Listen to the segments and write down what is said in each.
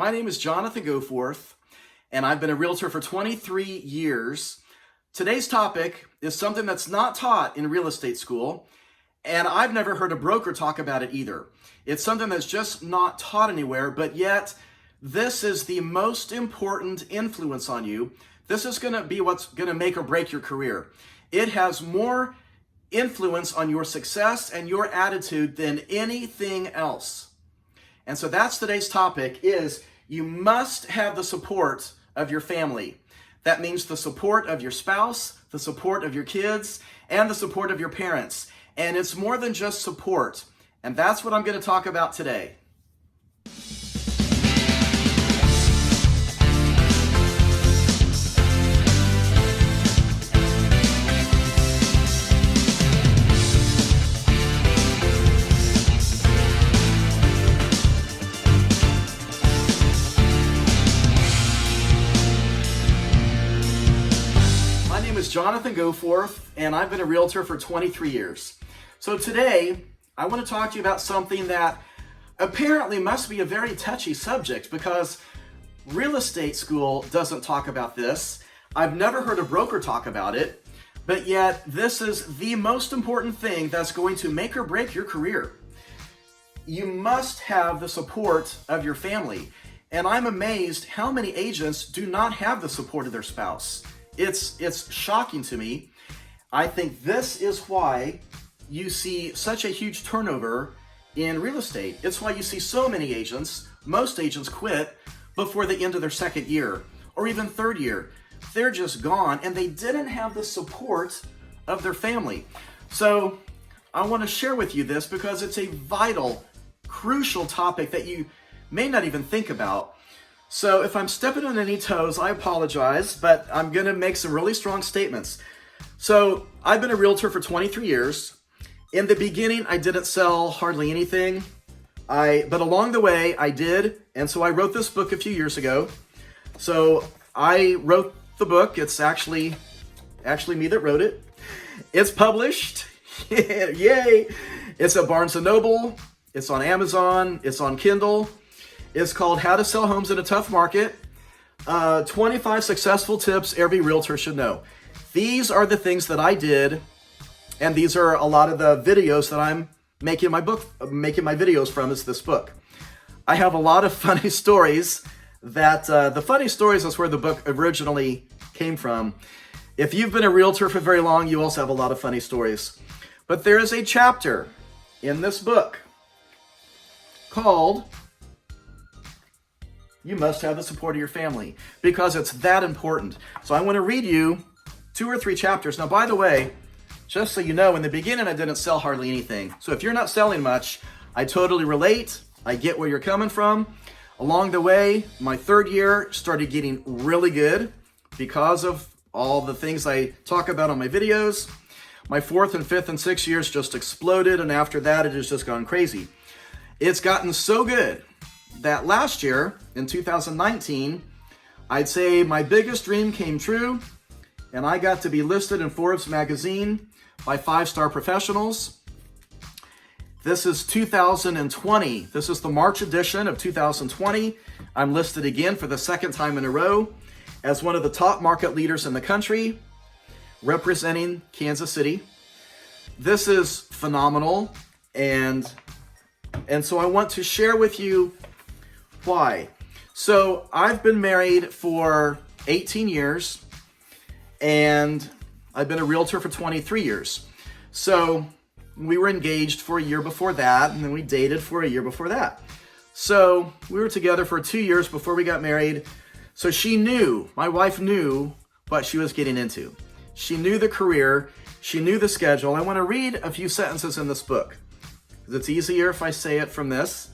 My name is Jonathan Goforth, and I've been a realtor for 23 years. Today's topic is something that's not taught in real estate school, and I've never heard a broker talk about it either. It's something that's just not taught anywhere, but yet this is the most important influence on you. This is going to be what's going to make or break your career. It has more influence on your success and your attitude than anything else. And so that's today's topic is you must have the support of your family. That means the support of your spouse, the support of your kids, and the support of your parents. And it's more than just support. And that's what I'm going to talk about today. Jonathan Goforth, and I've been a realtor for 23 years. So today, I want to talk to you about something that apparently must be a very touchy subject because real estate school doesn't talk about this. I've never heard a broker talk about it, but yet this is the most important thing that's going to make or break your career. You must have the support of your family. And I'm amazed how many agents do not have the support of their spouse. It's shocking to me. I think this is why you see such a huge turnover in real estate. It's why you see so many agents, most agents quit before the end of their second year or even third year. They're just gone and they didn't have the support of their family. So I want to share with you this because it's a vital, crucial topic that you may not even think about. So if I'm stepping on any toes, I apologize, but I'm going to make some really strong statements. So I've been a realtor for 23 years. In the beginning, I didn't sell hardly anything, but along the way I did. And so I wrote this book a few years ago. So I wrote the book. It's actually me that wrote it. It's published. Yay. It's at Barnes & Noble. It's on Amazon. It's on Kindle. It's called How to Sell Homes in a Tough Market, 25 Successful Tips Every Realtor Should Know. These are the things that I did, and these are a lot of the videos that I'm making my videos from is this book. I have a lot of funny stories that, the funny stories is where the book originally came from. If you've been a realtor for very long, you also have a lot of funny stories. But there is a chapter in this book called You Must Have the Support of Your Family, because it's that important. So I want to read you 2 or 3 chapters. Now, by the way, just so you know, in the beginning, I didn't sell hardly anything. So if you're not selling much, I totally relate. I get where you're coming from. Along the way, my third year started getting really good because of all the things I talk about on my videos. My 4th and 5th and 6th years just exploded. And after that, it has just gone crazy. It's gotten so good that last year, in 2019, I'd say my biggest dream came true, and I got to be listed in Forbes magazine by 5-star professionals. This is 2020. This is the March edition of 2020. I'm listed again for the second time in a row as one of the top market leaders in the country, representing Kansas City. This is phenomenal, and so I want to share with you why. So I've been married for 18 years and I've been a realtor for 23 years. So we were engaged for a year before that, and then we dated for a year before that. So we were together for 2 years before we got married. So my wife knew what she was getting into. She knew the career, she knew the schedule. I want to read a few sentences in this book because it's easier if I say it from this.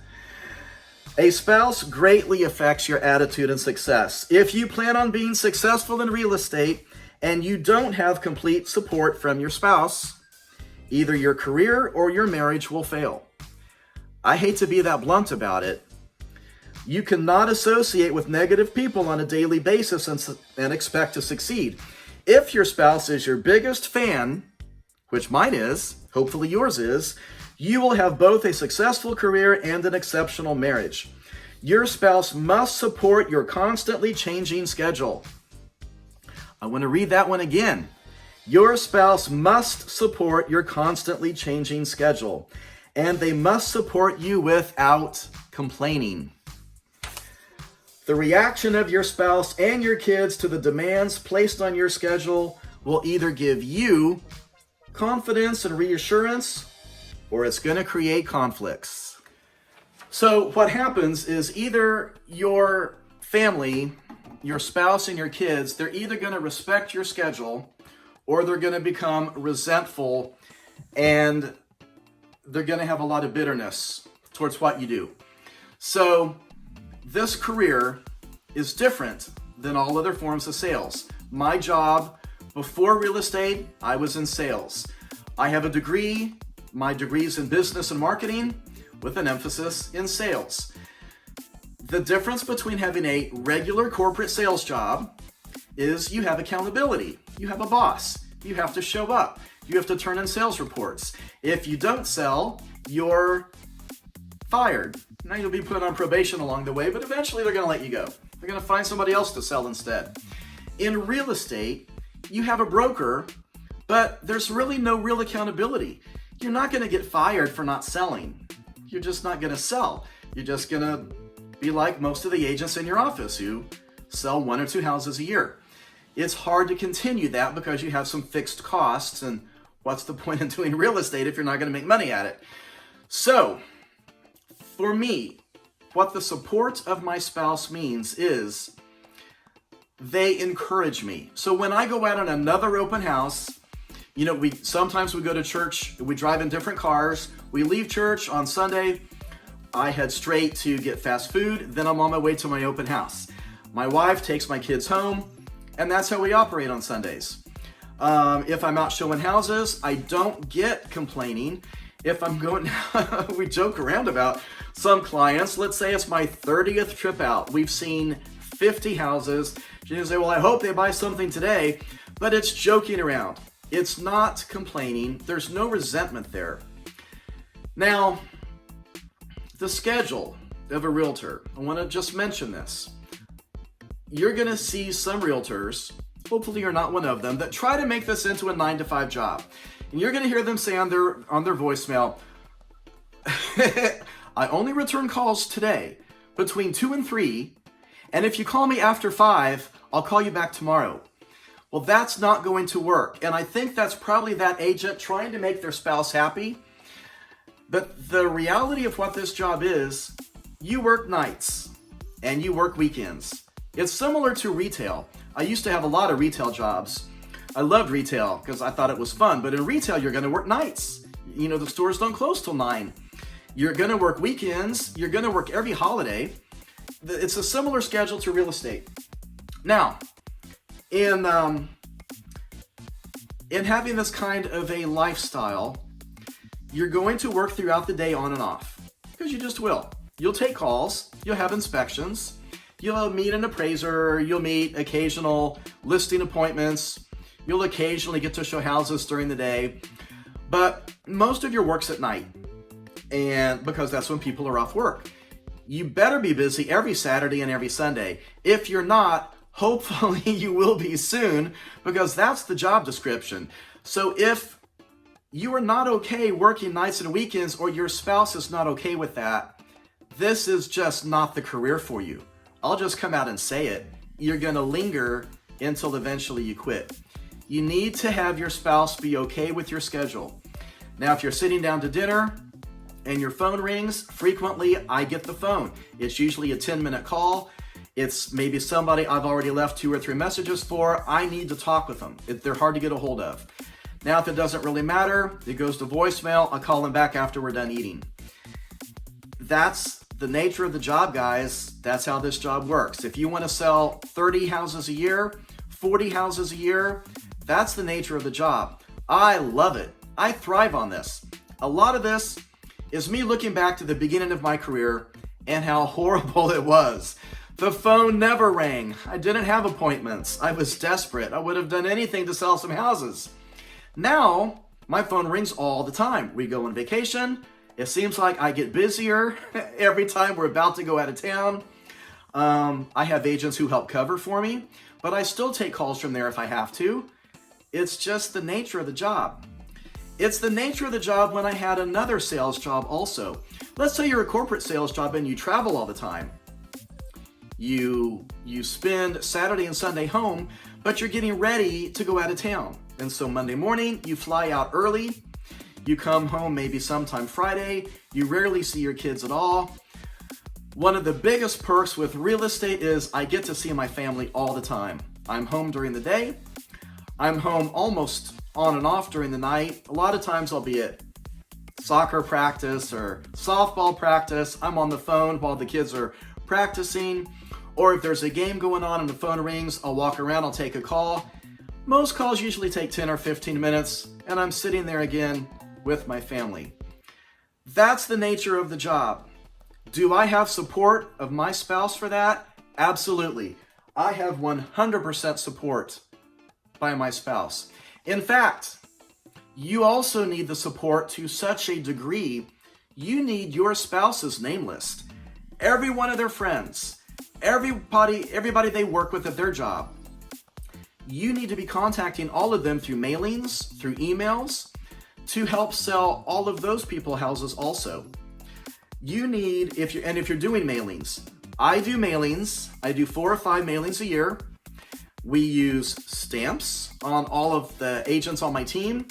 A spouse greatly affects your attitude and success. If you plan on being successful in real estate and you don't have complete support from your spouse, either your career or your marriage will fail. I hate to be that blunt about it. You cannot associate with negative people on a daily basis and expect to succeed. If your spouse is your biggest fan, which mine is, hopefully yours is, you will have both a successful career and an exceptional marriage. Your spouse must support your constantly changing schedule. I want to read that one again. Your spouse must support your constantly changing schedule, and they must support you without complaining. The reaction of your spouse and your kids to the demands placed on your schedule will either give you confidence and reassurance, or it's going to create conflicts. So what happens is either your family, your spouse and your kids, they're either going to respect your schedule or they're going to become resentful and they're going to have a lot of bitterness towards what you do. So this career is different than all other forms of sales. My job before real estate, I was in sales. I have a degree. My degree's in business and marketing with an emphasis in sales. The difference between having a regular corporate sales job is you have accountability. You have a boss. You have to show up. You have to turn in sales reports. If you don't sell, you're fired. Now you'll be put on probation along the way, but eventually they're going to let you go. They're going to find somebody else to sell instead. In real estate, you have a broker, but there's really no real accountability. You're not going to get fired for not selling. You're just not going to sell. You're just going to be like most of the agents in your office who sell 1 or 2 houses a year. It's hard to continue that because you have some fixed costs, and what's the point in doing real estate if you're not going to make money at it? So, for me, what the support of my spouse means is they encourage me. So when I go out on another open house, sometimes we go to church, we drive in different cars, we leave church on Sunday, I head straight to get fast food, then I'm on my way to my open house. My wife takes my kids home, and that's how we operate on Sundays. If I'm out showing houses, I don't get complaining. If I'm going, we joke around about some clients, let's say it's my 30th trip out, we've seen 50 houses. You say, well, I hope they buy something today, but it's joking around. It's not complaining. There's no resentment there. Now, the schedule of a realtor, I want to just mention this. You're going to see some realtors, hopefully you're not one of them, that try to make this into a 9-to-5 job. And you're going to hear them say on their voicemail, I only return calls today between 2 and 3, and if you call me after 5, I'll call you back tomorrow. Well, that's not going to work. And I think that's probably that agent trying to make their spouse happy. But the reality of what this job is, you work nights and you work weekends. It's similar to retail. I used to have a lot of retail jobs. I loved retail because I thought it was fun. But in retail, you're going to work nights. The stores don't close till 9. You're going to work weekends. You're going to work every holiday. It's a similar schedule to real estate. Now, in having this kind of a lifestyle, you're going to work throughout the day on and off, because you just will. You'll take calls, you'll have inspections, you'll meet an appraiser, you'll meet occasional listing appointments, you'll occasionally get to show houses during the day, but most of your work's at night, and because that's when people are off work. You better be busy every Saturday and every Sunday. If you're not, hopefully you will be soon, because that's the job description. So if you are not okay working nights and weekends, or your spouse is not okay with that, this is just not the career for you. I'll just come out and say it. You're going to linger until eventually you quit. You need to have your spouse be okay with your schedule. Now, if you're sitting down to dinner and your phone rings, frequently I get the phone. It's usually a 10-minute call. It's maybe somebody I've already left 2 or 3 messages for. I need to talk with them. They're hard to get a hold of. Now, if it doesn't really matter, it goes to voicemail. I'll call them back after we're done eating. That's the nature of the job, guys. That's how this job works. If you want to sell 30 houses a year, 40 houses a year, that's the nature of the job. I love it. I thrive on this. A lot of this is me looking back to the beginning of my career and how horrible it was. The phone never rang. I didn't have appointments. I was desperate. I would have done anything to sell some houses. Now, my phone rings all the time. We go on vacation It seems like I get busier every time we're about to go out of town. I have agents who help cover for me, but I still take calls from there if I have to. It's just the nature of the job. It's the nature of the job when I had another sales job also. Let's say you're a corporate sales job and you travel all the time. You spend Saturday and Sunday home, but you're getting ready to go out of town. And so Monday morning, you fly out early. You come home maybe sometime Friday. You rarely see your kids at all. One of the biggest perks with real estate is I get to see my family all the time. I'm home during the day. I'm home almost on and off during the night. A lot of times I'll be at soccer practice or softball practice. I'm on the phone while the kids are practicing. Or if there's a game going on and the phone rings, I'll walk around, I'll take a call. Most calls usually take 10 or 15 minutes, and I'm sitting there again with my family. That's the nature of the job. Do I have support of my spouse for that? Absolutely. I have 100% support by my spouse. In fact, you also need the support to such a degree, you need your spouse's name list. Every one of their friends, everybody they work with at their job. You need to be contacting all of them through mailings, through emails, to help sell all of those people houses also. You need, if you're doing mailings, I do mailings. I do 4 or 5 mailings a year. We use stamps on all of the agents on my team,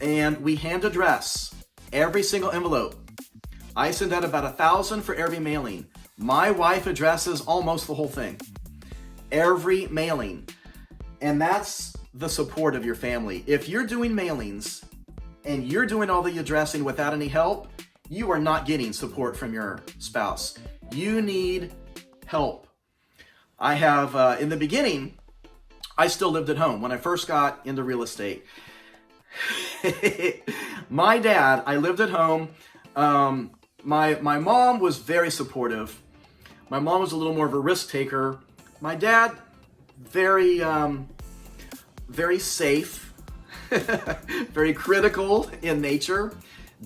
and we hand address every single envelope. I send out about 1,000 for every mailing. My wife addresses almost the whole thing. Every mailing. And that's the support of your family. If you're doing mailings and you're doing all the addressing without any help, you are not getting support from your spouse. You need help. I have, in the beginning, I still lived at home when I first got into real estate. My dad, I lived at home. My mom was very supportive. My mom was a little more of a risk taker. My dad, very safe, very critical in nature,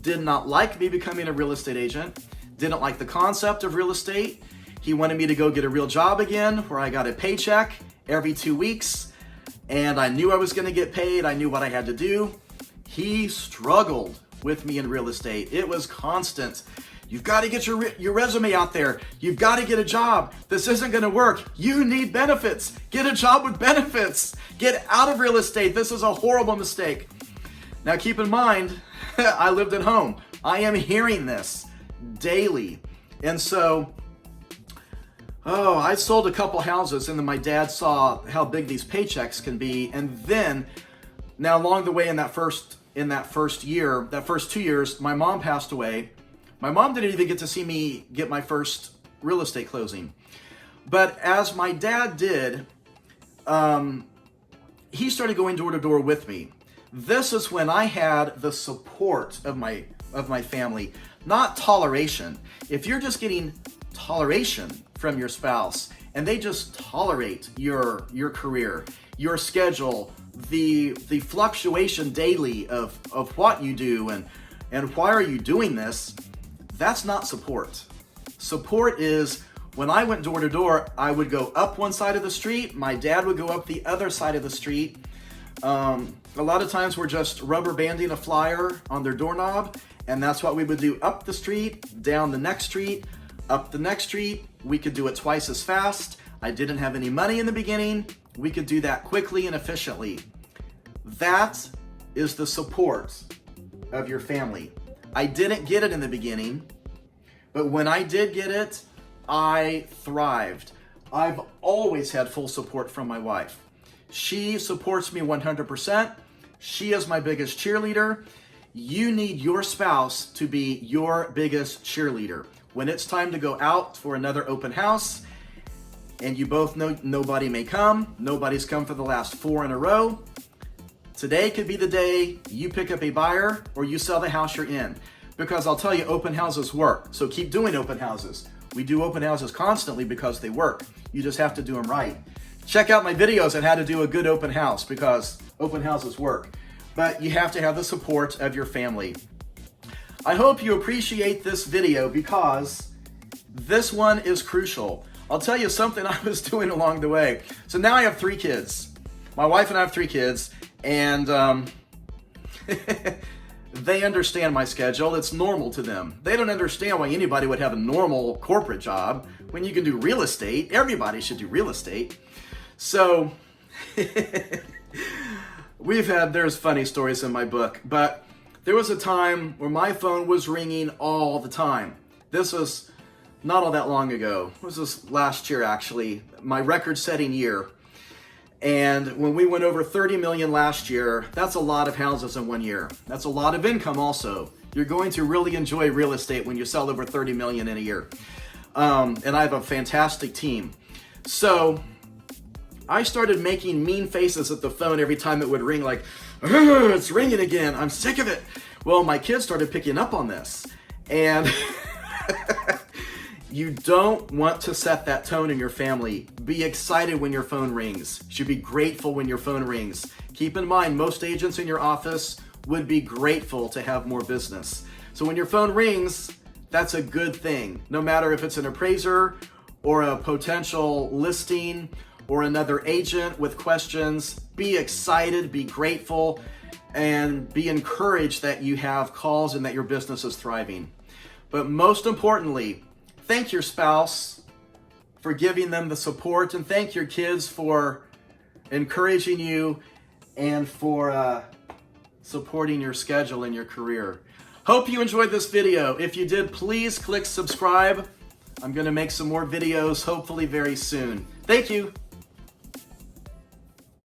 did not like me becoming a real estate agent, didn't like the concept of real estate. He wanted me to go get a real job again where I got a paycheck every 2 weeks, and I knew I was going to get paid. I knew what I had to do. He struggled with me in real estate. It was constant. You've got to get your resume out there. You've got to get a job. This isn't going to work. You need benefits. Get a job with benefits. Get out of real estate. This is a horrible mistake. Now keep in mind, I lived at home. I am hearing this daily. And so, I sold a couple houses, and then my dad saw how big these paychecks can be. And then, now along the way in that first 2 years, my mom passed away. My mom didn't even get to see me get my first real estate closing. But as my dad did, he started going door to door with me. This is when I had the support of my family, not toleration. If you're just getting toleration from your spouse and they just tolerate your career, your schedule, the fluctuation daily of what you do and why are you doing this, that's not support. Support is when I went door to door, I would go up one side of the street, my dad would go up the other side of the street. A lot of times we're just rubber banding a flyer on their doorknob, and that's what we would do up the street, down the next street, up the next street. We could do it twice as fast. I didn't have any money in the beginning. We could do that quickly and efficiently. That is the support of your family. I didn't get it in the beginning, but when I did get it, I thrived. I've always had full support from my wife. She supports me 100%. She is my biggest cheerleader. You need your spouse to be your biggest cheerleader. When it's time to go out for another open house, and you both know nobody may come, nobody's come for the last 4 in a row, today could be the day you pick up a buyer or you sell the house you're in. Because I'll tell you, open houses work. So keep doing open houses. We do open houses constantly because they work. You just have to do them right. Check out my videos on how to do a good open house because open houses work. But you have to have the support of your family. I hope you appreciate this video because this one is crucial. I'll tell you something I was doing along the way. So now I have 3 kids. My wife and I have 3 kids, and they understand my schedule. It's normal to them. They don't understand why anybody would have a normal corporate job when you can do real estate. Everybody should do real estate. So there's funny stories in my book, but there was a time where my phone was ringing all the time. This was not all that long ago. It was this last year, actually, my record-setting year. And when we went over 30 million last year, that's a lot of houses in 1 year. That's a lot of income also. You're going to really enjoy real estate when you sell over 30 million in a year. And I have a fantastic team. So I started making mean faces at the phone every time it would ring, like, it's ringing again, I'm sick of it. Well, my kids started picking up on this. And you don't want to set that tone in your family. Be excited when your phone rings. You should be grateful when your phone rings. Keep in mind, most agents in your office would be grateful to have more business. So when your phone rings, that's a good thing. No matter if it's an appraiser or a potential listing or another agent with questions, be excited, be grateful, and be encouraged that you have calls and that your business is thriving. But most importantly, thank your spouse for giving them the support, and thank your kids for encouraging you and for supporting your schedule and your career. Hope you enjoyed this video. If you did, please click subscribe. I'm going to make some more videos, hopefully very soon. Thank you.